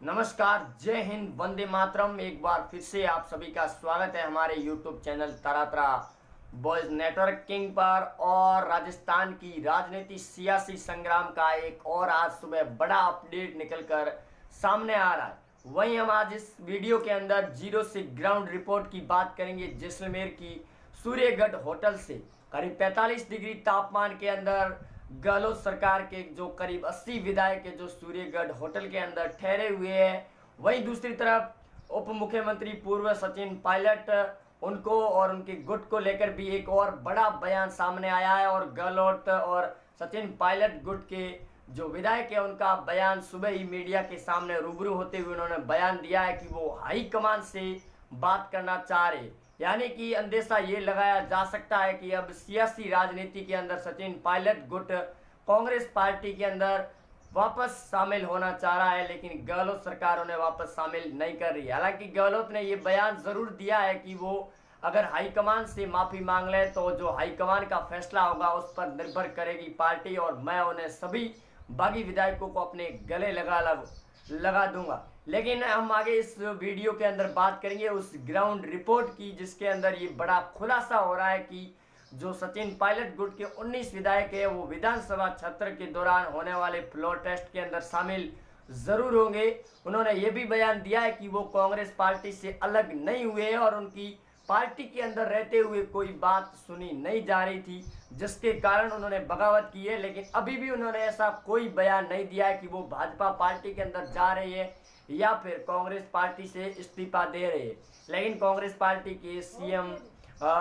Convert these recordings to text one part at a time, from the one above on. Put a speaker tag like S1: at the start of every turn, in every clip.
S1: नमस्कार, जय हिंद, वंदे मातरम। एक बार फिर से आप सभी का स्वागत है हमारे यूट्यूब चैनल तरातरा बॉयज नेटवर्किंग पर। और राजस्थान की राजनीति सियासी संग्राम का एक और आज सुबह बड़ा अपडेट निकलकर सामने आ रहा है। वहीं हम आज इस वीडियो के अंदर जीरो से ग्राउंड रिपोर्ट की बात करेंगे। जैसलमेर की सूर्यगढ़ होटल से करीब 45 डिग्री तापमान के अंदर गहलोत सरकार के जो करीब 80 विधायक है जो सूर्यगढ़ होटल के अंदर ठहरे हुए हैं। वहीं दूसरी तरफ उप मुख्यमंत्री पूर्व सचिन पायलट, उनको और उनके गुट को लेकर भी एक और बड़ा बयान सामने आया है। और गहलोत और सचिन पायलट गुट के जो विधायक है उनका बयान सुबह ही मीडिया के सामने रूबरू होते हुए उन्होंने बयान दिया है कि वो हाईकमान से बात करना चाह रहे। यानी कि अंदेशा ये लगाया जा सकता है कि अब सियासी राजनीति के अंदर सचिन पायलट गुट कांग्रेस पार्टी के अंदर वापस शामिल होना चाह रहा है, लेकिन गहलोत सरकार उन्हें वापस शामिल नहीं कर रही है। हालांकि गहलोत ने ये बयान जरूर दिया है कि वो अगर हाईकमान से माफी मांग ले तो जो हाईकमान का फैसला होगा उस पर निर्भर करेगी पार्टी, और मैं उन्हें सभी बागी विधायकों को अपने गले लगा दूंगा। लेकिन हम आगे इस वीडियो के अंदर बात करेंगे उस ग्राउंड रिपोर्ट की, जिसके अंदर ये बड़ा खुलासा हो रहा है कि जो सचिन पायलट गुट के 19 विधायक है वो विधानसभा सत्र के दौरान होने वाले फ्लोर टेस्ट के अंदर शामिल जरूर होंगे। उन्होंने ये भी बयान दिया है कि वो कांग्रेस पार्टी से अलग नहीं हुए और उनकी पार्टी के अंदर रहते हुए कोई बात सुनी नहीं जा रही थी, जिसके कारण उन्होंने बगावत की है। लेकिन अभी भी उन्होंने ऐसा कोई बयान नहीं दिया है कि वो भाजपा पार्टी के अंदर जा रहे हैं या फिर कांग्रेस पार्टी से इस्तीफा दे रहे हैं। लेकिन कांग्रेस पार्टी के सीएम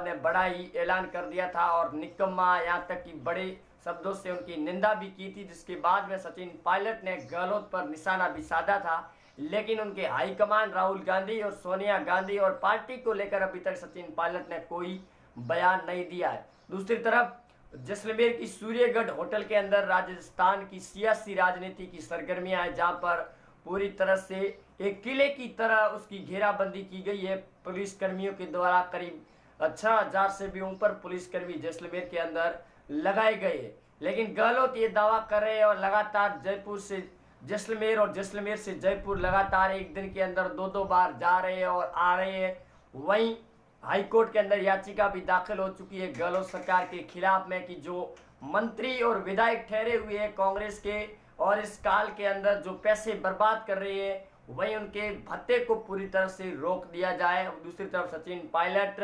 S1: ने बड़ा ही ऐलान कर दिया था और निकम्मा यहाँ तक कि बड़े शब्दों से उनकी निंदा भी की थी, जिसके बाद में सचिन पायलट ने गहलोत पर निशाना भी साधा था। लेकिन उनके हाईकमान राहुल गांधी और सोनिया गांधी और पार्टी को लेकर अभी तक सचिन पायलट ने कोई बयान नहीं दिया है। दूसरी तरफ जैसलमेर की सूर्यगढ़ होटल के अंदर राजस्थान की सियासी राजनीति की सरगर्मियां हैं, जहां पर पूरी तरह से एक किले की तरह उसकी घेराबंदी की गई है पुलिस कर्मियों के द्वारा। करीब 6000 से भी ऊपर पुलिसकर्मी जैसलमेर के अंदर लगाए गए। लेकिन गहलोत ये दावा कर रहे हैं और लगातार जयपुर से जैसलमेर और जैसलमेर से जयपुर लगातार एक दिन के अंदर दो बार जा रहे हैं और आ रहे हैं। वहीं हाईकोर्ट के अंदर याचिका भी दाखिल हो चुकी है गहलोत सरकार के खिलाफ में कि जो मंत्री और विधायक ठहरे हुए हैं कांग्रेस के और इस काल के अंदर जो पैसे बर्बाद कर रहे हैं वहीं उनके भत्ते को पूरी तरह से रोक दिया जाए। दूसरी तरफ सचिन पायलट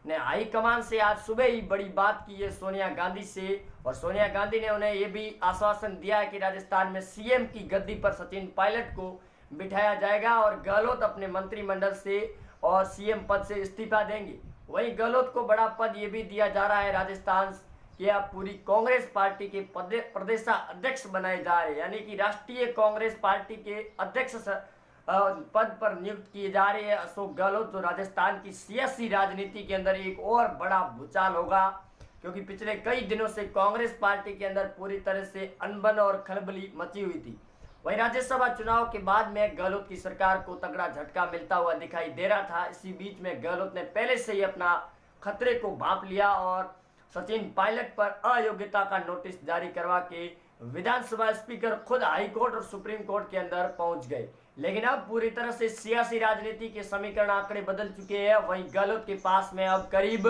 S1: ने हाईकमान से आज सुबह ही बड़ी बात की है सोनिया गांधी से, और सोनिया गांधी ने उन्हें यह भी आश्वासन दिया है कि राजस्थान में सीएम की गद्दी पर सचिन पायलट को बिठाया जाएगा और गहलोत अपने मंत्रिमंडल से और सीएम पद से इस्तीफा देंगे। वहीं गहलोत को बड़ा पद ये भी दिया जा रहा है राजस्थान के अब पूरी कांग्रेस पार्टी के प्रदेश अध्यक्ष बनाए जा रहे हैं, यानी कि राष्ट्रीय कांग्रेस पार्टी के अध्यक्ष पद पर नियुक्त किए जा रहे हैं अशोक गहलोत। तो राजस्थान की सियासी राजनीति के अंदर एक और बड़ा भूचाल होगा, क्योंकि पिछले कई दिनों से कांग्रेस पार्टी के अंदर पूरी तरह से अनबन और खलबली मची हुई थी। वहीं राज्यसभा चुनाव के बाद में गहलोत की सरकार को तगड़ा झटका मिलता हुआ दिखाई दे रहा था। इसी बीच में गहलोत ने पहले से ही अपना खतरे को भांप लिया और सचिन पायलट पर अयोग्यता का नोटिस जारी करवा के विधानसभा स्पीकर खुद हाईकोर्ट और सुप्रीम कोर्ट के अंदर पहुंच गए। लेकिन अब पूरी तरह से सियासी राजनीति के समीकरण आंकड़े बदल चुके हैं। वहीं गहलोत के पास में अब करीब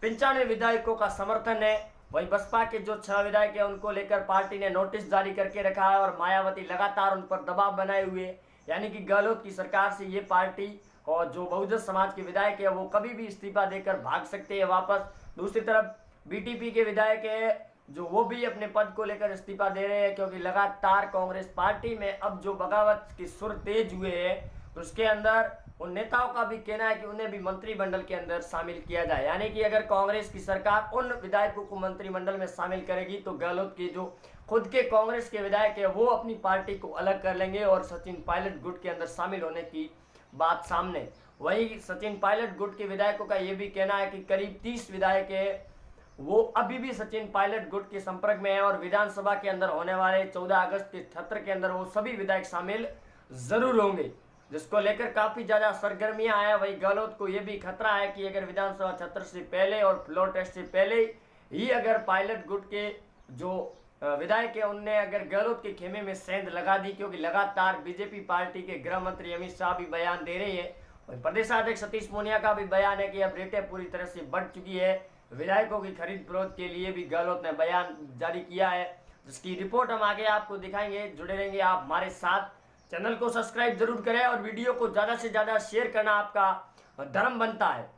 S1: 95 विधायकों का समर्थन है। वहीं बसपा के जो 6 विधायक है उनको लेकर पार्टी ने नोटिस जारी करके रखा है और मायावती लगातार उन पर दबाव बनाए हुए, यानी कि गहलोत की सरकार से ये पार्टी और जो बहुजन समाज के विधायक है वो कभी भी इस्तीफा देकर भाग सकते हैं वापस। दूसरी तरफ बीटीपी के विधायक है जो वो भी अपने पद को लेकर इस्तीफा दे रहे हैं, क्योंकि लगातार कांग्रेस पार्टी में अब जो बगावत के सुर तेज हुए हैं उसके अंदर उन नेताओं का भी कहना है कि उन्हें भी मंत्रिमंडल के अंदर शामिल किया जाए। यानी कि अगर कांग्रेस की सरकार उन विधायकों को मंत्रिमंडल में शामिल करेगी तो गहलोत के जो खुद के कांग्रेस के विधायक है वो अपनी पार्टी को अलग कर लेंगे और सचिन पायलट गुट के अंदर शामिल होने की बात सामने। वही सचिन पायलट गुट के विधायकों का ये भी कहना है कि करीब 30 विधायक है वो अभी भी सचिन पायलट गुट के संपर्क में है और विधानसभा के अंदर होने वाले 14 अगस्त के सत्र के अंदर वो सभी विधायक शामिल जरूर होंगे, जिसको लेकर काफी ज्यादा सरगर्मियां हैं। वही गहलोत को यह भी खतरा है कि अगर विधानसभा सत्र से पहले और फ्लोर टेस्ट से पहले ही अगर पायलट गुट के जो विधायक है उनने अगर गहलोत के खेमे में सेंध लगा दी, क्योंकि लगातार बीजेपी पार्टी के गृह मंत्री अमित शाह भी बयान दे रहे हैं और प्रदेशाध्यक्ष सतीश पूनिया का भी बयान है कि अब रेटें पूरी तरह से बढ़ चुकी है। विधायकों की खरीद फरोख्त के लिए भी गहलोत ने बयान जारी किया है, जिसकी रिपोर्ट हम आगे आपको दिखाएंगे। जुड़े रहेंगे आप हमारे साथ। चैनल को सब्सक्राइब जरूर करें और वीडियो को ज़्यादा से ज़्यादा शेयर करना आपका धर्म बनता है।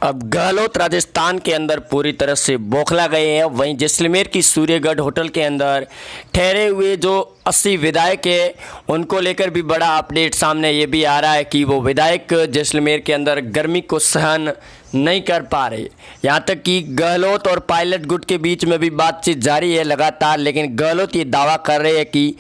S2: अब गहलोत राजस्थान के अंदर पूरी तरह से बौखला गए हैं। वहीं जैसलमेर की सूर्यगढ़ होटल के अंदर ठहरे हुए जो 80 विधायक है उनको लेकर भी बड़ा अपडेट सामने ये भी आ रहा है कि वो विधायक जैसलमेर के अंदर गर्मी को सहन नहीं कर पा रहे। यहाँ तक कि गहलोत और पायलट गुट के बीच में भी बातचीत जारी है लगातार, लेकिन गहलोत ये दावा कर रहे हैं कि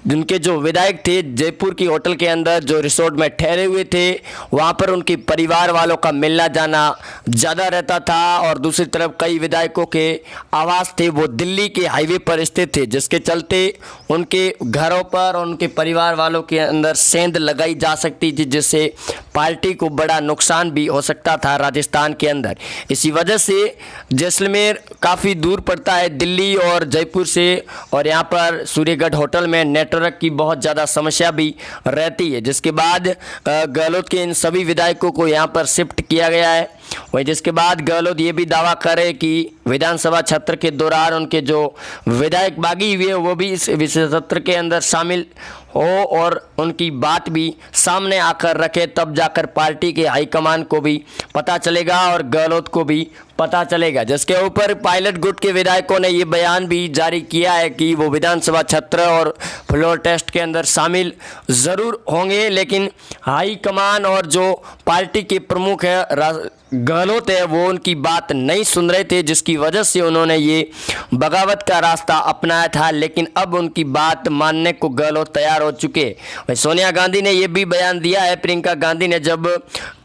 S2: उनके जो विधायक थे जयपुर की होटल के अंदर जो रिसोर्ट में ठहरे हुए थे वहाँ पर उनके परिवार वालों का मिलना जाना ज़्यादा रहता था और दूसरी तरफ कई विधायकों के आवास थे वो दिल्ली के हाईवे पर स्थित थे, जिसके चलते उनके घरों पर और उनके परिवार वालों के अंदर सेंध लगाई जा सकती थी, जिससे पार्टी को बड़ा नुकसान भी हो सकता था राजस्थान के अंदर। इसी वजह से जैसलमेर काफ़ी दूर पड़ता है दिल्ली और जयपुर से और यहाँ पर सूर्यगढ़ होटल में नेटवर्क की बहुत ज़्यादा समस्या भी रहती है, जिसके बाद गहलोत के इन सभी विधायकों को यहाँ पर शिफ्ट किया गया है। वही जिसके बाद गहलोत ये भी दावा करे कि विधानसभा सत्र के दौरान उनके जो विधायक बागी हुए वो भी इस विशेष सत्र के अंदर शामिल हो और उनकी बात भी सामने आकर रखे, तब जाकर पार्टी के हाईकमान को भी पता चलेगा और गहलोत को भी पता चलेगा। जिसके ऊपर पायलट गुट के विधायकों ने ये बयान भी जारी किया है कि वो विधानसभा सत्र और फ्लोर टेस्ट के अंदर शामिल ज़रूर होंगे, लेकिन हाईकमान और जो पार्टी के प्रमुख है गहलोत है वो उनकी बात नहीं सुन रहे थे, जिसकी वजह से उन्होंने ये बगावत का रास्ता अपनाया था। लेकिन अब उनकी बात मानने को गहलोत तैयार हो चुके। सोनिया गांधी ने ये भी बयान दिया है, प्रियंका गांधी ने जब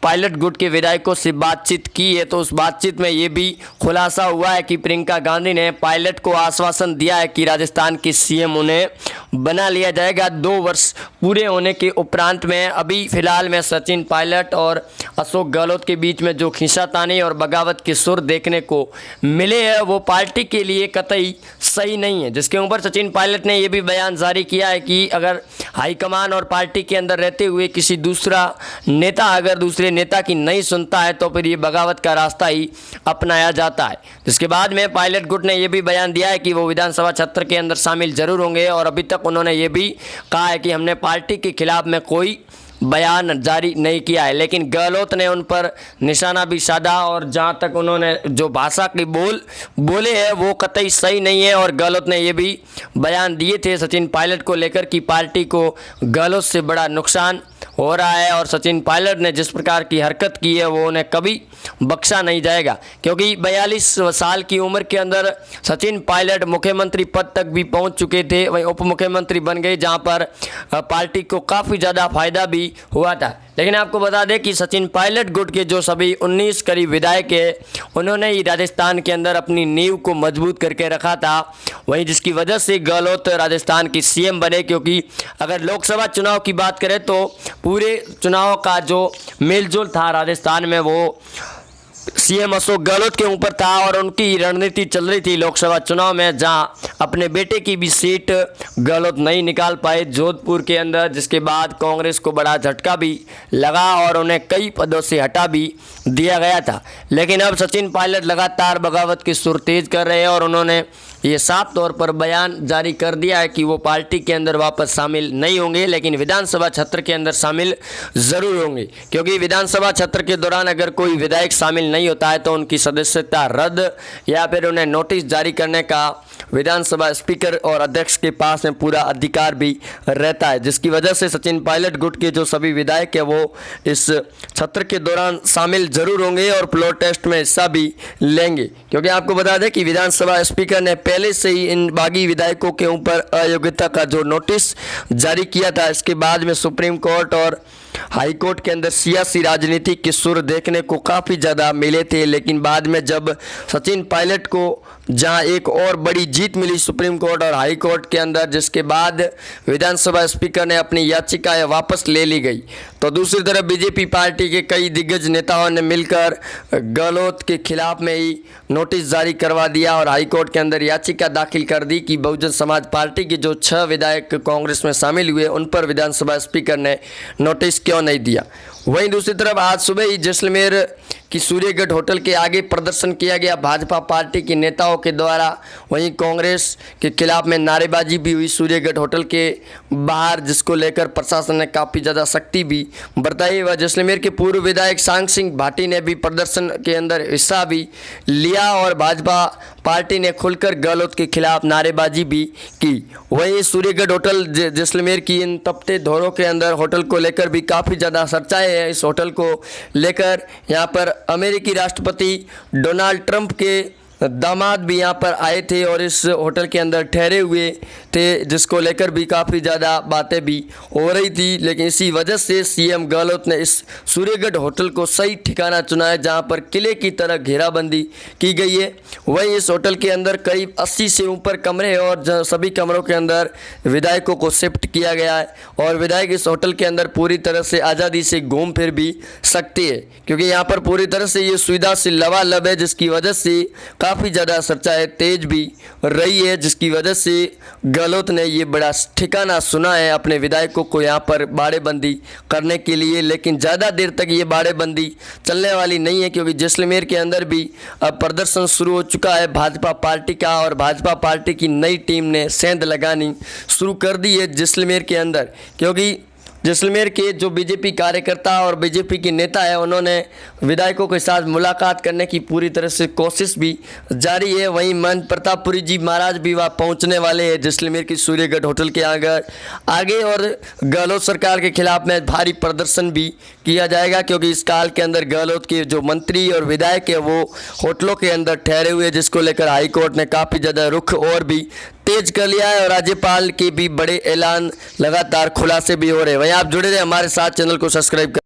S2: पायलट गुट के विधायकों से बातचीत की है तो उस बातचीत में ये भी खुलासा हुआ है कि प्रियंका गांधी ने पायलट को आश्वासन दिया है कि राजस्थान के सीएम उन्हें बना लिया जाएगा 2 वर्ष पूरे होने के उपरांत में। अभी फिलहाल में सचिन पायलट और अशोक गहलोत के बीच में जो खींचातानी और बगावत के सुर देखने को मिले हैं वो पार्टी के लिए कतई सही नहीं है, जिसके ऊपर सचिन पायलट ने यह भी बयान जारी किया है कि अगर हाईकमान और पार्टी के अंदर रहते हुए किसी दूसरा नेता अगर दूसरे नेता की नहीं सुनता है तो फिर ये बगावत का रास्ता ही अपनाया जाता है। जिसके बाद में पायलट गुट ने यह भी बयान दिया है कि वो विधानसभा सत्र के अंदर शामिल जरूर होंगे और अभी तक उन्होंने ये भी कहा है कि हमने पार्टी के खिलाफ में कोई बयान जारी नहीं किया है। लेकिन गहलोत ने उन पर निशाना भी साधा और जहां तक उन्होंने जो भाषा के बोले हैं वो कतई सही नहीं है और गहलोत ने ये भी बयान दिए थे सचिन पायलट को लेकर कि पार्टी को गहलोत से बड़ा नुकसान हो रहा है और सचिन पायलट ने जिस प्रकार की हरकत की है वो उन्हें कभी बख्शा नहीं जाएगा, क्योंकि 42 साल की उम्र के अंदर सचिन पायलट मुख्यमंत्री पद तक भी पहुंच चुके थे, वहीं उप मुख्यमंत्री बन गए जहां पर पार्टी को काफ़ी ज़्यादा फायदा भी हुआ था। लेकिन आपको बता दें कि सचिन पायलट गुट के जो सभी 19 करीब विधायक है उन्होंने ही राजस्थान के अंदर अपनी नींव को मजबूत करके रखा था, वहीं जिसकी वजह से गहलोत राजस्थान की सीएम बने। क्योंकि अगर लोकसभा चुनाव की बात करें तो पूरे चुनाव का जो मेलजोल था राजस्थान में वो सीएम अशोक गहलोत के ऊपर था और उनकी रणनीति चल रही थी लोकसभा चुनाव में, जहां अपने बेटे की भी सीट गहलोत नहीं निकाल पाए जोधपुर के अंदर, जिसके बाद कांग्रेस को बड़ा झटका भी लगा और उन्हें कई पदों से हटा भी दिया गया था। लेकिन अब सचिन पायलट लगातार बगावत की सुर तेज कर रहे हैं और उन्होंने ये साफ तौर पर बयान जारी कर दिया है कि वो पार्टी के अंदर वापस शामिल नहीं होंगे, लेकिन विधानसभा सत्र के अंदर शामिल ज़रूर होंगे। क्योंकि विधानसभा सत्र के दौरान अगर कोई विधायक शामिल नहीं होता है तो उनकी सदस्यता रद्द या फिर उन्हें नोटिस जारी करने का विधानसभा स्पीकर और अध्यक्ष के पास में पूरा अधिकार भी रहता है, जिसकी वजह से सचिन पायलट गुट के जो सभी विधायक है वो इस सत्र के दौरान शामिल जरूर होंगे और फ्लोर टेस्ट में हिस्सा भी लेंगे। क्योंकि आपको बता दें कि विधानसभा स्पीकर ने पहले से ही इन बागी विधायकों के ऊपर अयोग्यता का जो नोटिस जारी किया था, इसके बाद में सुप्रीम कोर्ट और हाई कोर्ट के अंदर सियासी राजनीति के सुर देखने को काफ़ी ज़्यादा मिले थे। लेकिन बाद में जब सचिन पायलट को जहां एक और बड़ी जीत मिली सुप्रीम कोर्ट और हाई कोर्ट के अंदर, जिसके बाद विधानसभा स्पीकर ने अपनी याचिकाएं वापस ले ली गई। तो दूसरी तरफ बीजेपी पार्टी के कई दिग्गज नेताओं ने मिलकर गहलोत के खिलाफ में ही नोटिस जारी करवा दिया और हाई कोर्ट के अंदर याचिका दाखिल कर दी कि बहुजन समाज पार्टी के जो 6 विधायक कांग्रेस में शामिल हुए उन पर विधानसभा स्पीकर ने नोटिस क्यों नहीं दिया। वहीं दूसरी तरफ आज सुबह ही जैसलमेर की सूर्यगढ़ होटल के आगे प्रदर्शन किया गया भाजपा पार्टी के नेताओं के द्वारा। वहीं कांग्रेस के खिलाफ में नारेबाजी भी हुई सूर्यगढ़ होटल के बाहर, जिसको लेकर प्रशासन ने काफ़ी ज़्यादा सख्ती भी बरताई। व जैसलमेर के पूर्व विधायक सांग सिंह भाटी ने भी प्रदर्शन के अंदर हिस्सा भी लिया और भाजपा पार्टी ने खुलकर गहलोत के खिलाफ नारेबाजी भी की। वहीं सूर्यगढ़ होटल जैसलमेर की इन तपते दौरों के अंदर होटल को लेकर भी काफ़ी ज़्यादा चर्चाएं है। इस होटल को लेकर यहाँ पर अमेरिकी राष्ट्रपति डोनाल्ड ट्रंप के दामाद भी यहाँ पर आए थे और इस होटल के अंदर ठहरे हुए थे, जिसको लेकर भी काफ़ी ज़्यादा बातें भी हो रही थी। लेकिन इसी वजह से सीएम गहलोत ने इस सूर्यगढ़ होटल को सही ठिकाना चुना है, जहाँ पर किले की तरह घेराबंदी की गई है। वहीं इस होटल के अंदर करीब 80 से ऊपर कमरे हैं और सभी कमरों के अंदर विधायकों को शिफ्ट किया गया है और विधायक इस होटल के अंदर पूरी तरह से आज़ादी से घूम फिर भी सकते हैं, क्योंकि यहाँ पर पूरी तरह से ये सुविधा से लबालब है, जिसकी वजह से काफ़ी ज़्यादा चर्चाएं तेज भी रही है, जिसकी वजह से गहलोत ने ये बड़ा ठिकाना सुना है अपने विधायकों को यहाँ पर बाड़ेबंदी करने के लिए। लेकिन ज़्यादा देर तक ये बाड़ेबंदी चलने वाली नहीं है, क्योंकि जैसलमेर के अंदर भी अब प्रदर्शन शुरू हो चुका है भाजपा पार्टी का और भाजपा पार्टी की नई टीम ने सेंध लगानी शुरू कर दी है जैसलमेर के अंदर। क्योंकि जैसलमेर के जो बीजेपी कार्यकर्ता और बीजेपी के नेता है, उन्होंने विधायकों के साथ मुलाकात करने की पूरी तरह से कोशिश भी जारी है। वहीं महंत प्रतापपुरी जी महाराज भी वहाँ पहुँचने वाले हैं जैसलमेर की सूर्यगढ़ होटल के आगे और गहलोत सरकार के खिलाफ में भारी प्रदर्शन भी किया जाएगा, क्योंकि इस काल के अंदर गहलोत के जो मंत्री और विधायक है वो होटलों के अंदर ठहरे हुए, जिसको लेकर हाईकोर्ट ने काफ़ी ज़्यादा रुख और भी तेज कर लिया है और राज्यपाल के भी बड़े ऐलान लगातार खुलासे भी हो रहे हैं। वहीं आप जुड़े रहे हमारे साथ, चैनल को सब्सक्राइब कर